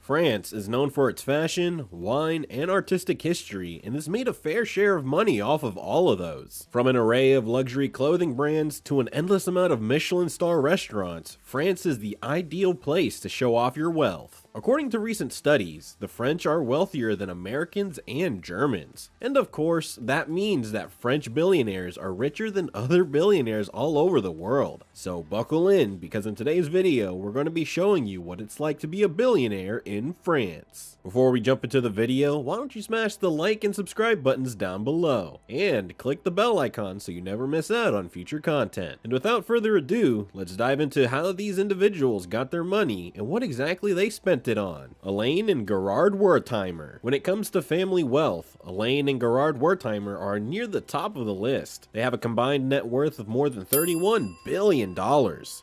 France is known for its fashion, wine, and artistic history, and has made a fair share of money off of all of those. From an array of luxury clothing brands to an endless amount of Michelin star restaurants, France is the ideal place to show off your wealth. According to recent studies, the French are wealthier than Americans and Germans. And of course, that means that French billionaires are richer than other billionaires all over the world. So buckle in, because in today's video, we're going to be showing you what it's like to be a billionaire in France. Before we jump into the video, why don't you smash the like and subscribe buttons down below, and click the bell icon so you never miss out on future content. And without further ado, let's dive into how these individuals got their money and what exactly they spent it on. Elaine and Gerard Wertheimer. When it comes to family wealth, Elaine and Gerard Wertheimer are near the top of the list. They have a combined net worth of more than $31 billion.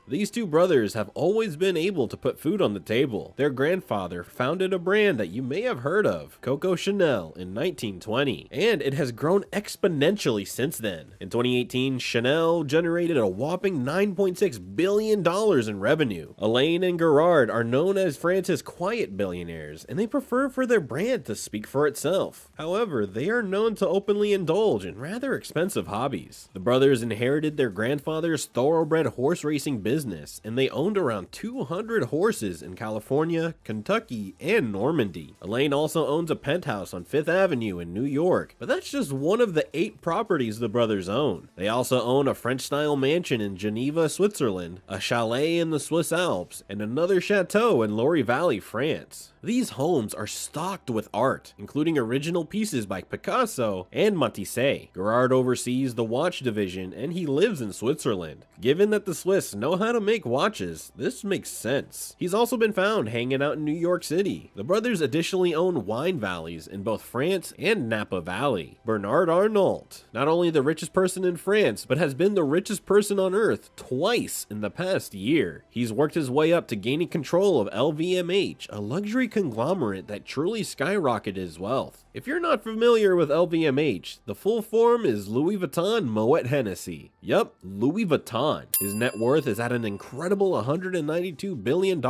These two brothers have always been able to put food on the table. Their grandfather founded a brand that you may have heard of, Coco Chanel, in 1920, and it has grown exponentially since then. In 2018, Chanel generated a whopping $9.6 billion in revenue. Elaine and Gerard are known as France's quiet billionaires, and they prefer for their brand to speak for itself. However, they are known to openly indulge in rather expensive hobbies. The brothers inherited their grandfather's thoroughbred horse racing business, and they owned around 200 horses in California, Kentucky, and Normandy. Elaine also owns a penthouse on 5th Avenue in New York, but that's just one of the 8 properties the brothers own. They also own a French-style mansion in Geneva, Switzerland, a chalet in the Swiss Alps, and another chateau in Lori Valley, France. These homes are stocked with art, including original pieces by Picasso and Matisse. Gerard oversees the watch division, and he lives in Switzerland. Given that the Swiss know how to make watches, this makes sense. He's also been found hanging out in New York City. The brothers additionally own wine valleys in both France and Napa Valley. Bernard Arnault, not only the richest person in France, but has been the richest person on earth twice in the past year. He's worked his way up to gaining control of LVMH, a luxury conglomerate that truly skyrocketed his wealth. If you're not familiar with LVMH, the full form is Louis Vuitton Moet Hennessy. Yup, Louis Vuitton. His net worth is at an incredible $192 billion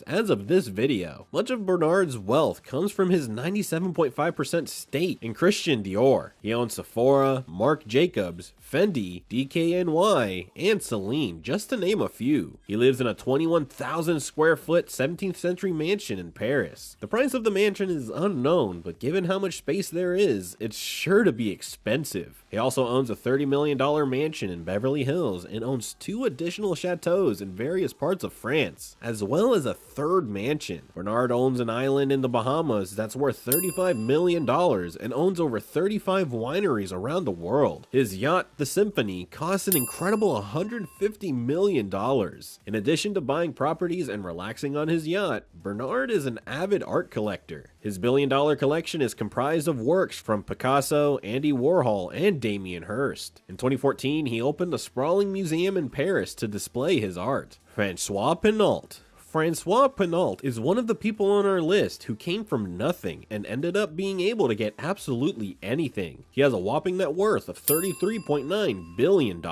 as of this video. Much of Bernard's wealth comes from his 97.5% stake in Christian Dior. He owns Sephora, Marc Jacobs, Fendi, DKNY, and Celine, just to name a few. He lives in a 21,000 square foot 17th century mansion in Paris. The price of the mansion is unknown, but given how much space there is, it's sure to be expensive. He also owns a $30 million mansion in Beverly Hills and owns 2 additional chateaus in various parts of France, as well as a 3rd mansion. Bernard owns an island in the Bahamas that's worth $35 million and owns over 35 wineries around the world. His yacht, the Symphony, costs an incredible $150 million. In addition to buying properties and relaxing on his yacht, Bernard is an avid art collector. His billion-dollar collection is comprised of works from Picasso, Andy Warhol, and Damien Hirst. In 2014, he opened a sprawling museum in Paris to display his art. François Pinault. François Pinault is one of the people on our list who came from nothing and ended up being able to get absolutely anything. He has a whopping net worth of $33.9 billion.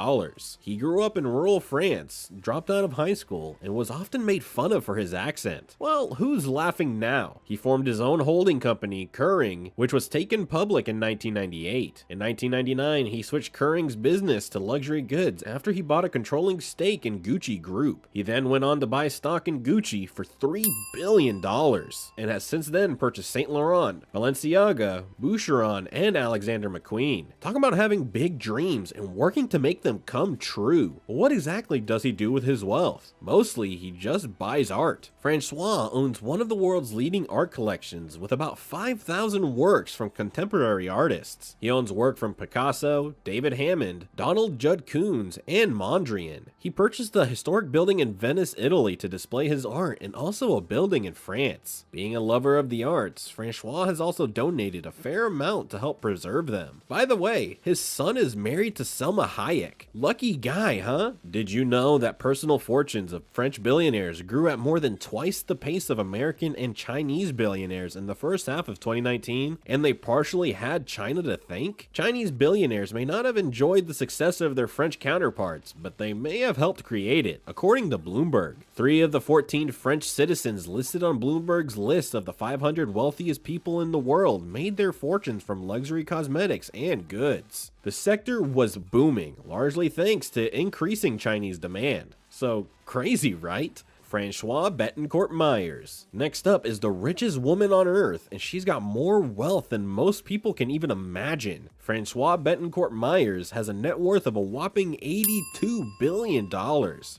He grew up in rural France, dropped out of high school, and was often made fun of for his accent. Well, who's laughing now? He formed his own holding company, Kering, which was taken public in 1998. In 1999, he switched Kering's business to luxury goods after he bought a controlling stake in Gucci Group. He then went on to buy stock in Gucci for $3 billion and has since then purchased Saint Laurent, Balenciaga, Boucheron, and Alexander McQueen. Talk about having big dreams and working to make them come true. What exactly does he do with his wealth? Mostly, he just buys art. Francois owns one of the world's leading art collections with about 5,000 works from contemporary artists. He owns work from Picasso, David Hammond, Donald Judd Koons, and Mondrian. He purchased a historic building in Venice, Italy to display his art, and also a building in France. Being a lover of the arts, Francois has also donated a fair amount to help preserve them. By the way, his son is married to Selma Hayek. Lucky guy, huh? Did you know that personal fortunes of French billionaires grew at more than twice the pace of American and Chinese billionaires in the first half of 2019, and they partially had China to thank? Chinese billionaires may not have enjoyed the success of their French counterparts, but they may have helped create it. According to Bloomberg, 3 of the 14 14 French citizens listed on Bloomberg's list of the 500 wealthiest people in the world made their fortunes from luxury cosmetics and goods. The sector was booming, largely thanks to increasing Chinese demand. So crazy, right? Francois Bettencourt Myers. Next up is the richest woman on earth, and she's got more wealth than most people can even imagine. Francois Bettencourt Myers has a net worth of a whopping $82 billion.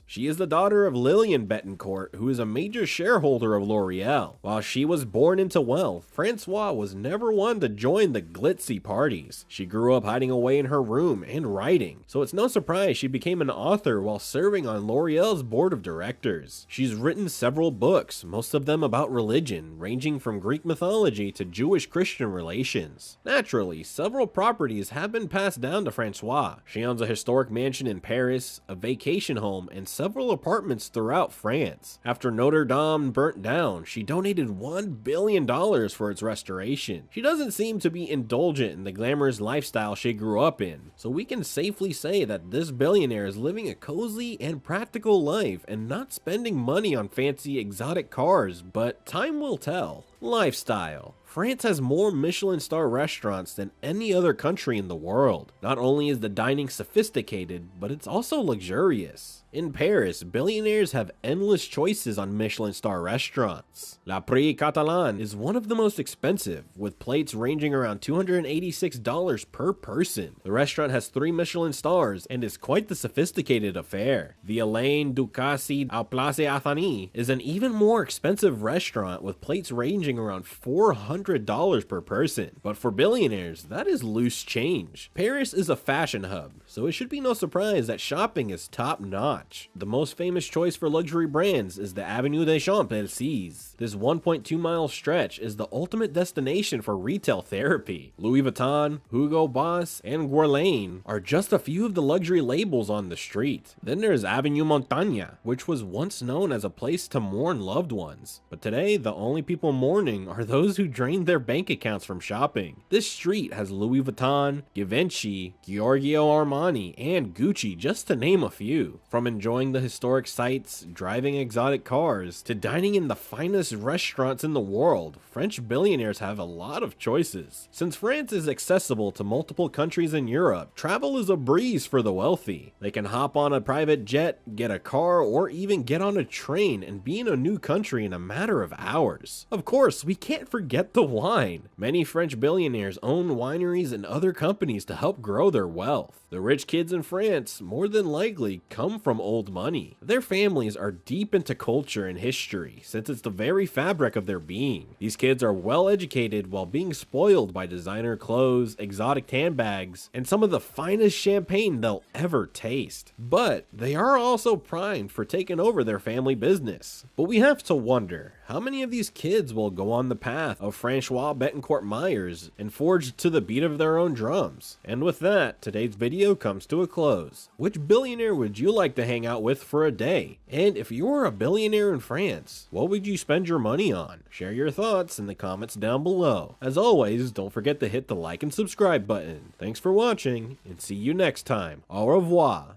She is the daughter of Lillian Bettencourt, who is a major shareholder of L'Oreal. While she was born into wealth, Francois was never one to join the glitzy parties. She grew up hiding away in her room and writing, so it's no surprise she became an author while serving on L'Oreal's board of directors. She's written several books, most of them about religion, ranging from Greek mythology to Jewish-Christian relations. Naturally, several properties have been passed down to Francois. She owns a historic mansion in Paris, a vacation home, and several apartments throughout France. After Notre Dame burnt down, she donated $1 billion for its restoration. She doesn't seem to be indulgent in the glamorous lifestyle she grew up in, so we can safely say that this billionaire is living a cozy and practical life and not spending money on fancy exotic cars, but time will tell. Lifestyle. France has more Michelin star restaurants than any other country in the world. Not only is the dining sophisticated, but it's also luxurious. In Paris, billionaires have endless choices on Michelin star restaurants. La Prix Catalan is one of the most expensive, with plates ranging around $286 per person. The restaurant has 3 Michelin stars and is quite the sophisticated affair. The Alain Ducasse au Place Athani is an even more expensive restaurant with plates ranging around $400 per person. But for billionaires, that is loose change. Paris is a fashion hub, so it should be no surprise that shopping is top notch. The most famous choice for luxury brands is the Avenue des Champs-Élysées. This 1.2-mile stretch is the ultimate destination for retail therapy. Louis Vuitton, Hugo Boss, and Guerlain are just a few of the luxury labels on the street. Then there's Avenue Montaigne, which was once known as a place to mourn loved ones. But today, the only people mourning are those who drained their bank accounts from shopping. This street has Louis Vuitton, Givenchy, Giorgio Armani, and Gucci, just to name a few. From enjoying the historic sights, driving exotic cars, to dining in the finest restaurants in the world, French billionaires have a lot of choices. Since France is accessible to multiple countries in Europe, travel is a breeze for the wealthy. They can hop on a private jet, get a car, or even get on a train and be in a new country in a matter of hours. Of course, we can't forget the wine. Many French billionaires own wineries and other companies to help grow their wealth. The rich kids in France more than likely come from old money. Their families are deep into culture and history, since it's the very fabric of their being. These kids are well educated while being spoiled by designer clothes, exotic handbags, and some of the finest champagne they'll ever taste. But they are also primed for taking over their family business. But we have to wonder, how many of these kids will go on the path of Francois Bettencourt Myers and forge to the beat of their own drums? And with that, today's video comes to a close. Which billionaire would you like to hang out with for a day? And if you were a billionaire in France, what would you spend your money on? Share your thoughts in the comments down below. As always, don't forget to hit the like and subscribe button. Thanks for watching, and see you next time. Au revoir.